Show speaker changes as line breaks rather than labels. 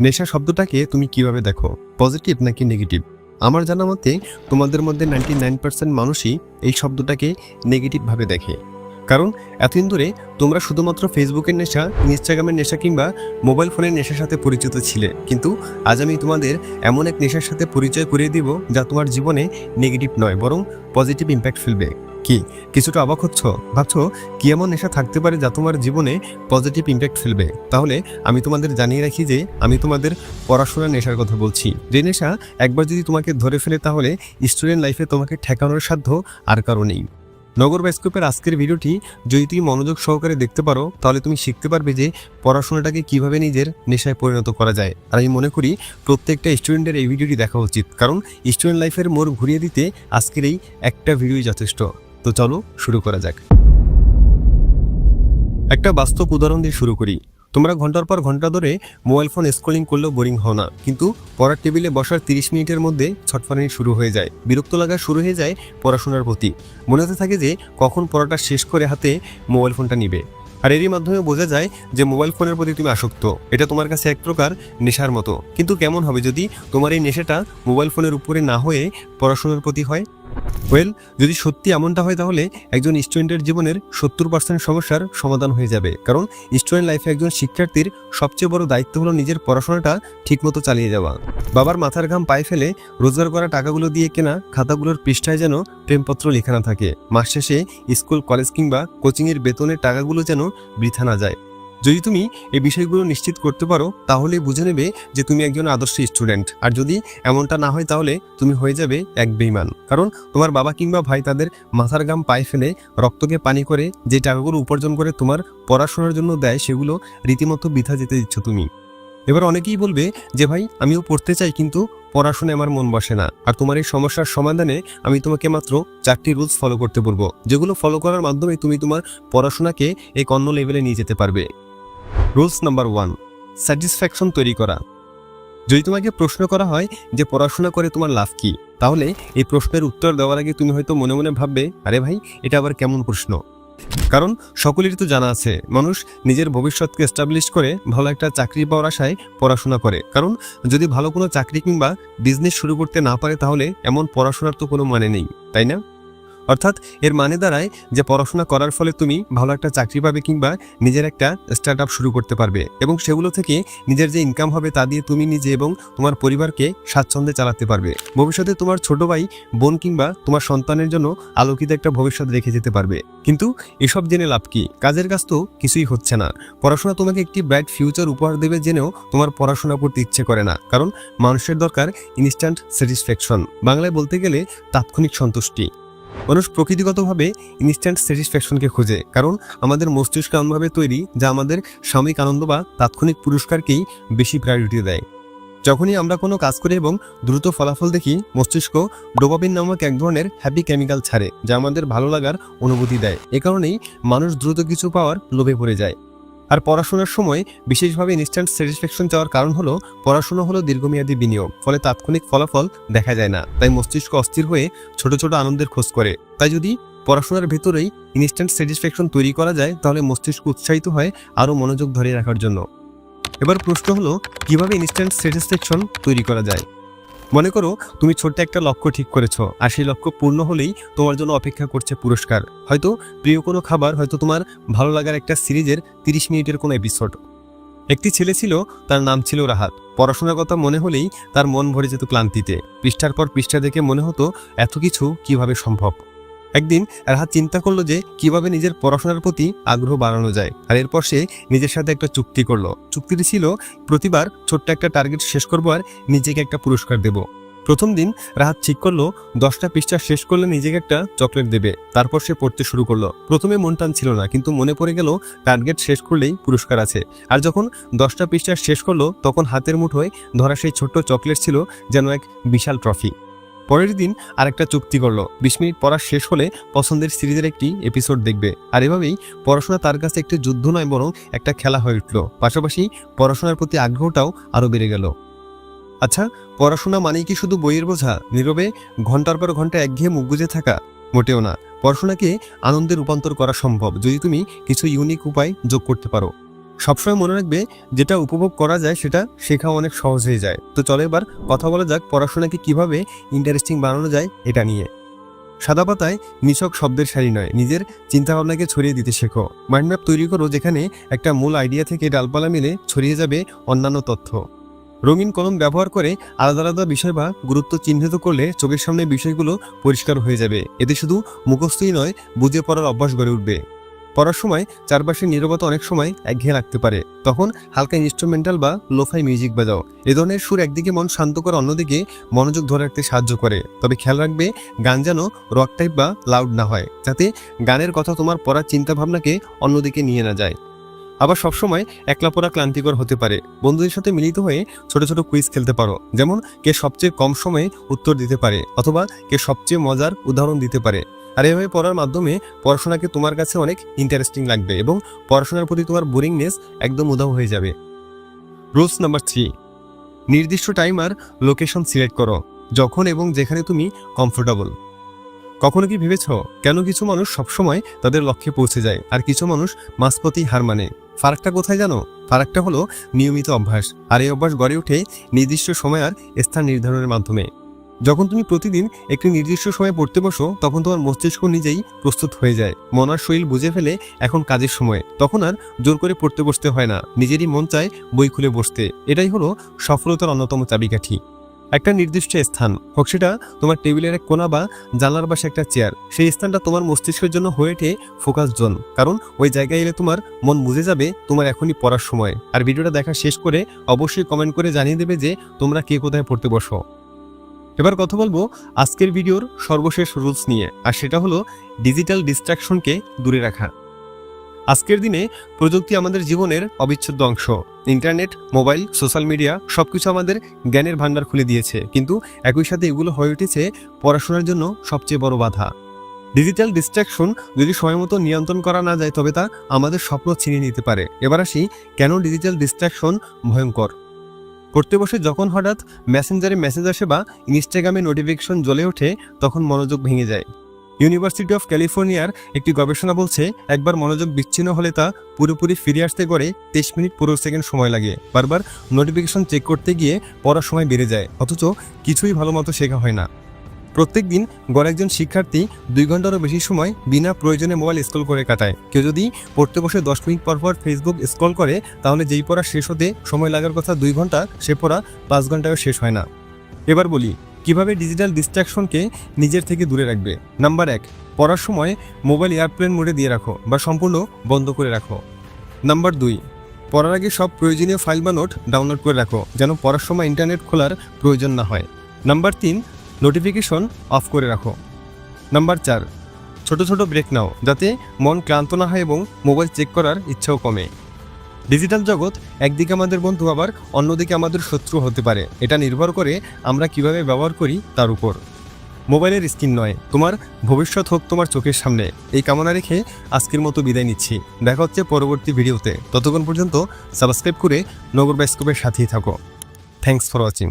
নেশা শব্দটাকে তুমি কিভাবে দেখো, পজিটিভ নাকি নেগেটিভ? আমার জানা মতে তোমাদের মধ্যে 99% মানুষই এই শব্দটাকে নেগেটিভভাবে দেখে। কারণ এতদিন ধরে তোমরা শুধুমাত্র ফেসবুকের নেশা, ইনস্টাগ্রামের নেশা কিংবা মোবাইল ফোনের নেশার সাথে পরিচিত ছিলে, কিন্তু আজ আমি তোমাদের এমন এক নেশার সাথে পরিচয় করিয়ে দিব যা তোমার জীবনে নেগেটিভ নয় বরং পজিটিভ ইম্প্যাক্ট ফেলবে। কি কিছুটা অবাক হচ্ছ? ভাবছো কি এমন নেশা থাকতে পারে যা তোমার জীবনে পজিটিভ ইম্প্যাক্ট ফেলবে? তাহলে আমি তোমাদের জানিয়ে রাখি যে আমি তোমাদের পড়াশোনার নেশার কথা বলছি। যে নেশা একবার যদি তোমাকে ধরে ফেলে তাহলে স্টুডেন্ট লাইফে তোমাকে ঠেকানোর সাধ্য আর কারো নেই। নগর বায়োস্কোপের আজকের ভিডিওটি যদি তুমি মনোযোগ সহকারে দেখতে পারো তাহলে তুমি শিখতে পারবে যে পড়াশোনাটাকে কিভাবে নিজের নেশায় পরিণত করা যায়। আর আমি মনে করি প্রত্যেকটা স্টুডেন্টের এই ভিডিওটি দেখা উচিত, কারণ স্টুডেন্ট লাইফের মোড় ঘুরিয়ে দিতে আজকের এই একটা ভিডিওই যথেষ্ট। তো চলো শুরু করা যাক। একটা বাস্তব উদাহরণ দিয়ে শুরু করি। তোমরা ঘন্টার পর ঘন্টা ধরে মোবাইল ফোন স্ক্রলিং করলেও বোরিং হও না, কিন্তু পড়ার টেবিলে বসার 30 মিনিটের মধ্যে ছটফটানি শুরু হয়ে যায়, বিরক্ত লাগা শুরু হয়ে যায় পড়াশোনার প্রতি। মনে হতে থাকে যে কখন পড়াটা শেষ করে হাতে মোবাইল ফোনটা নিবে। আর এরই মাধ্যমে বোঝা যায় যে মোবাইল ফোনের প্রতি তুমি আসক্ত। এটা তোমার কাছে এক প্রকার নেশার মতো। কিন্তু কেমন হবে যদি তোমার এই নেশাটা মোবাইল ফোনের উপরে না হয়ে পড়াশোনার প্রতি হয়? যদি সত্যি এমনটা হয় তাহলে একজন স্টুডেন্টের জীবনের 70% সমস্যার সমাধান হয়ে যাবে। কারণ স্টুডেন্ট লাইফে একজন শিক্ষার্থীর সবচেয়ে বড় দায়িত্ব হলো নিজের পড়াশোনাটা ঠিকমতো চালিয়ে যাওয়া। বাবার মাথার ঘাম পায়ে ফেলে রোজগার করা টাকাগুলো দিয়ে কেনা খাতাগুলোর পৃষ্ঠায় যেন প্রেমপত্র লেখা না থাকে। মাস শেষে স্কুল, কলেজ কিংবা কোচিংয়ের বেতনের টাকাগুলো যেন বৃথা না যায়। যদি তুমি এই বিষয়গুলো নিশ্চিত করতে পারো তাহলেই বুঝে নেবে যে তুমি একজন আদর্শ স্টুডেন্ট। আর যদি এমনটা না হয় তাহলে তুমি হয়ে যাবে এক বেঈমান। কারণ তোমার বাবা কিংবা ভাই তাদের মাথার ঘাম পায়ে ফেলে রক্তকে পানি করে যে টাকাগুলো উপার্জন করে তোমার পড়াশোনার জন্য দেয় সেগুলো রীতিমতো বৃথা যেতে দিচ্ছ তুমি। এবার অনেকেই বলবে যে ভাই আমিও পড়তে চাই কিন্তু পড়াশোনায় আমার মন বসে না। আর তোমার এই সমস্যার সমাধানে আমি তোমাকে মাত্র 4টি রুলস ফলো করতে বলবো, যেগুলো ফলো করার মাধ্যমে তুমি তোমার পড়াশোনাকে এক অন্য লেভেলে নিয়ে যেতে পারবে। রুলস নাম্বার 1, স্যাটিসফ্যাকশন তৈরি করা। যদি তোমাকে প্রশ্ন করা হয় যে পড়াশোনা করে তোমার লাভ কি, তাহলে এই প্রশ্নের উত্তর দেওয়ার আগে তুমি হয়তো মনে মনে ভাববে, আরে ভাই এটা আবার কেমন প্রশ্ন? কারণ সকলেরই তো জানা আছে মানুষ নিজের ভবিষ্যৎকে এস্টাবলিশ করে ভালো একটা চাকরি পাওয়ার আশায় পড়াশোনা করে। কারণ যদি ভালো কোনো চাকরি কিংবা বিজনেস শুরু করতে না পারে তাহলে এমন পড়াশোনার তো কোনো মানে নেই, তাই না? অর্থাৎ এর মানে দাঁড়ায় যে পড়াশোনা করার ফলে তুমি ভালো একটা চাকরি পাবে কিংবা নিজের একটা স্টার্ট আপ শুরু করতে পারবে, এবং সেগুলো থেকে নিজের যে ইনকাম হবে তা দিয়ে তুমি নিজে এবং তোমার পরিবারকে স্বাচ্ছন্দ্যে চালাতে পারবে। ভবিষ্যতে তোমার ছোট ভাই, বোন কিংবা তোমার সন্তানের জন্য আলোকিত একটা ভবিষ্যৎ রেখে যেতে পারবে। কিন্তু এসব জেনে লাভ কি? কাজের কাজ তো কিছুই হচ্ছে না। পড়াশোনা তোমাকে একটি ব্রাইট ফিউচার উপহার দেবে জেনেও তোমার পড়াশোনা করতে ইচ্ছে করে না। কারণ মানুষের দরকার ইনস্ট্যান্ট স্যাটিসফ্যাকশন, বাংলায় বলতে গেলে তাৎক্ষণিক সন্তুষ্টি। মানুষ প্রকৃতিগতভাবে ইনস্ট্যান্ট স্যাটিসফ্যাকশনকে খোঁজে, কারণ আমাদের মস্তিষ্ক এমনভাবে তৈরি যা আমাদের সাময়িক আনন্দ বা তাৎক্ষণিক পুরস্কারকেই বেশি প্রায়োরিটি দেয়। যখনই আমরা কোনো কাজ করি এবং দ্রুত ফলাফল দেখি, মস্তিষ্ক ডোপামিন নামক এক ধরনের হ্যাপি কেমিক্যাল ছাড়ে যা আমাদের ভালো লাগার অনুভূতি দেয়। এ কারণেই মানুষ দ্রুত কিছু পাওয়ার লোভে পড়ে যায়। আর পড়াশোনার সময় বিশেষভাবে ইনস্ট্যান্ট স্যাটিসফ্যাকশন চাওয়ার কারণ হলো পড়াশোনা হলো দীর্ঘমেয়াদী বিনিয়োগ, ফলে তাৎক্ষণিক ফলাফল দেখা যায় না। তাই মস্তিষ্ক অস্থির হয়ে ছোট ছোট আনন্দের খোঁজ করে। তাই যদি পড়াশোনার ভেতরেই ইনস্ট্যান্ট স্যাটিসফ্যাকশন তৈরি করা যায় তাহলে মস্তিষ্ক উৎসাহিত হয় আরও মনোযোগ ধরে রাখার জন্য। এবার প্রশ্ন হলো কিভাবে ইনস্ট্যান্ট স্যাটিসফ্যাকশন তৈরি করা যায়। মনে করো তুমি ছোট্ট একটা লক্ষ্য ঠিক করেছো, আর সেই লক্ষ্য পূর্ণ হলেই তোমার জন্য অপেক্ষা করছে পুরস্কার। হয়তো প্রিয় কোনো খাবার, হয়তো তোমার ভালো লাগার একটা সিরিজের 30 মিনিটের কোনো এপিসোড। একটি ছেলে ছিল, তার নাম ছিল রাহাত। পড়াশোনার কথা মনে হলেই তার মন ভরে যেত ক্লান্তিতে। পৃষ্ঠার পর পৃষ্ঠা দেখে মনে হতো এত কিছু কিভাবে সম্ভব। একদিন রাহাত চিন্তা করলো যে কিভাবে নিজের পড়াশোনার প্রতি আগ্রহ বাড়ানো যায়। আর এরপর সে নিজের সাথে একটা চুক্তি করলো। চুক্তিটি ছিল প্রতিবার ছোট্ট একটা টার্গেট শেষ করবো আর নিজেকে একটা পুরস্কার দেব। প্রথম দিন রাহাত ঠিক করলো 10টা পৃষ্ঠা শেষ করলে নিজেকে একটা চকলেট দেবে। তারপর সে পড়তে শুরু করলো। প্রথমে মন টানছিল না, কিন্তু মনে পড়ে গেল টার্গেট শেষ করলেই পুরস্কার আছে। আর যখন 10টা পৃষ্ঠা শেষ করলো তখন হাতের মুঠোয় ধরা সেই ছোট্ট চকলেট ছিল যেন এক বিশাল ট্রফি। পরের দিন আরেকটা চুক্তি করলো, 20 মিনিট পড়া শেষ হলে পছন্দের সিরিজের একটি এপিসোড দেখবে। আর এভাবেই পড়াশোনা তার কাছে একটি যুদ্ধ নয় বরং একটা খেলা হয়ে উঠলো। পাশাপাশি পড়াশোনার প্রতি আগ্রহটাও আরও বেড়ে গেল। আচ্ছা, পড়াশোনা মানেই কি শুধু বইয়ের বোঝা, নীরবে ঘন্টার পর ঘন্টা একঘেয়ে মুখ বুজে থাকা? মোটেও না। পড়াশোনাকে আনন্দে রূপান্তর করা সম্ভব যদি তুমি কিছু ইউনিক উপায় যোগ করতে পারো। সবসময় মনে রাখবে, যেটা উপভোগ করা যায় সেটা শেখা অনেক সহজ হয়ে যায়। তো চলো এবার কথা বলা যাক পড়াশোনাকে কিভাবে ইন্টারেস্টিং বানানো যায় এটা নিয়ে। সাদা পাতায় নিছক শব্দের সারি নয়, নিজের চিন্তাভাবনাকে ছড়িয়ে দিতে শেখো। মাইন্ড ম্যাপ তৈরি করো যেখানে একটা মূল আইডিয়া থেকে ডালপালা মিলে ছড়িয়ে যাবে অন্যান্য তথ্য। রঙিন কলম ব্যবহার করে আলাদা আলাদা বিষয় বা গুরুত্ব চিহ্নিত করলে চোখের সামনে বিষয়গুলো পরিষ্কার হয়ে যাবে। এতে শুধু মুখস্থই নয়, বুঝে পড়ার অভ্যাস গড়ে উঠবে। পড়ার সময় চারপাশের নীরবতা অনেক সময় একঘেয়ে লাগতে পারে, তখন হালকা ইনস্ট্রুমেন্টাল বা লোফাই মিউজিক বাজাও। এ ধরনের সুর একদিকে মন শান্ত করে, অন্যদিকে মনোযোগ ধরে রাখতে সাহায্য করে। তবে খেয়াল রাখবে, গান যেন রক টাইপ বা লাউড না হয়, যাতে গানের কথা তোমার পড়ার চিন্তাভাবনাকে অন্যদিকে নিয়ে না যায়। আবার সবসময় একলা পড়া ক্লান্তিকর হতে পারে। বন্ধুদের সাথে মিলিত হয়ে ছোট ছোট কুইজ খেলতে পারো, যেমন কে সবচেয়ে কম সময়ে উত্তর দিতে পারে অথবা কে সবচেয়ে মজার উদাহরণ দিতে পারে। আর এভাবে পড়ার মাধ্যমে পড়াশোনাকে তোমার কাছে অনেক ইন্টারেস্টিং লাগবে এবং পড়াশোনার প্রতি তোমার বোরিংনেস একদম উধাও হয়ে যাবে। রুলস নাম্বার 3, নির্দিষ্ট টাইম আর লোকেশন সিলেক্ট করো, যখন এবং যেখানে তুমি কমফোর্টেবল। কখনো কি ভেবেছ কেন কিছু মানুষ সবসময় তাদের লক্ষ্যে পৌঁছে যায় আর কিছু মানুষ মাঝপথেই হার মানে? ফারাকটা কোথায় জানো? ফারাকটা হলো নিয়মিত অভ্যাস। আর এই অভ্যাস গড়ে ওঠে নির্দিষ্ট সময় আর স্থান নির্ধারণের মাধ্যমে। যখন তুমি প্রতিদিন একটি নির্দিষ্ট সময় পড়তে বসো, তখন তোমার মস্তিষ্ক নিজেই প্রস্তুত হয়ে যায়। মন আর শরীর বুঝে ফেলে এখন কাজের সময়। তখন আর জোর করে পড়তে বসতে হয় না, নিজেরই মন চায় বই খুলে বসতে। এটাই হলো সফলতার অন্যতম চাবিকাঠি। একটা নির্দিষ্ট স্থান, হোক সেটা তোমার টেবিলের এক কোণা বা জানলার পাশে একটা চেয়ার, সেই স্থানটা তোমার মস্তিষ্কের জন্য হয়ে ওঠে ফোকাস জোন। কারণ ওই জায়গায় এলে তোমার মন বুঝে যাবে তোমার এখনই পড়ার সময়। আর ভিডিওটা দেখা শেষ করে অবশ্যই কমেন্ট করে জানিয়ে দেবে যে তোমরা কে কোথায় পড়তে বসো। এবার কথা বলবো আজকের ভিডিওর সর্বশেষ রুলস নিয়ে, আর সেটা হলো ডিজিটাল ডিস্ট্রাকশনকে দূরে রাখা। আজকের দিনে প্রযুক্তি আমাদের জীবনের অবিচ্ছেদ্য অংশ। ইন্টারনেট, মোবাইল, সোশ্যাল মিডিয়া সবকিছু আমাদের জ্ঞানের ভান্ডার খুলে দিয়েছে, কিন্তু একই সাথে এগুলো হয়ে উঠেছে পড়াশোনার জন্য সবচেয়ে বড় বাধা। ডিজিটাল ডিস্ট্রাকশন যদি সময় মতো নিয়ন্ত্রণ করা না যায়, তবে তা আমাদের স্বপ্ন ছিনিয়ে নিতে পারে। এবার আসি কেন ডিজিটাল ডিস্ট্রাকশন ভয়ঙ্কর। পড়তে বসে যখন হঠাৎ মেসেঞ্জারে মেসেজ আসে বা ইনস্টাগ্রামে নোটিফিকেশন জ্বলে ওঠে, তখন মনোযোগ ভেঙে যায়। ইউনিভার্সিটি অফ ক্যালিফোর্নিয়ার একটি গবেষণা বলছে, একবার মনোযোগ বিচ্ছিন্ন হলে তা পুরোপুরি ফিরে আসতে গড়ে 23 মিনিট 15 সেকেন্ড সময় লাগে। বারবার নোটিফিকেশন চেক করতে গিয়ে পড়ার সময় বেড়ে যায়, অথচ কিছুই ভালো মতো শেখা হয় না। প্রত্যেক দিন গড় একজন শিক্ষার্থী 2 ঘন্টারও বেশি সময় বিনা প্রয়োজনে মোবাইল স্ক্রল করে কাটায়। কেউ যদি পড়তে বসে 10 মিনিট পর পর ফেসবুক স্ক্রল করে, তাহলে যেই পড়া শেষ হতে সময় লাগার কথা 2 ঘন্টা, সে পড়া 5 ঘন্টায়ও শেষ হয় না। এবার বলি কিভাবে ডিজিটাল ডিস্ট্রাকশনকে নিজের থেকে দূরে রাখবে। নাম্বার 1, পড়ার সময় মোবাইল এয়ারপ্লেন মোডে দিয়ে রাখো বা সম্পূর্ণ বন্ধ করে রাখো। নাম্বার 2, পড়ার আগে সব প্রয়োজনীয় ফাইল বা নোট ডাউনলোড করে রাখো, যেন পড়ার সময় ইন্টারনেট খোলার প্রয়োজন না হয়। নাম্বার 3, নোটিফিকেশন অফ করে রাখো। নাম্বার 4, ছোট ছোট ব্রেক নাও, যাতে মন ক্লান্ত না হয় এবং মোবাইল চেক করার ইচ্ছাও কমে। ডিজিটাল জগৎ একদিকে আমাদের বন্ধু, আবার অন্যদিকে আমাদের শত্রু হতে পারে। এটা নির্ভর করে আমরা কিভাবে ব্যবহার করি তার উপর। মোবাইলের স্ক্রিন নয়, তোমার ভবিষ্যৎ হোক তোমার চোখের সামনে, এই কামনা রেখে আজকের মতো বিদায় নিচ্ছি। দেখা হচ্ছে পরবর্তী ভিডিওতে। ততক্ষণ পর্যন্ত সাবস্ক্রাইব করে নগর বায়োস্কোপের সাথেই থাকো। Thanks for watching.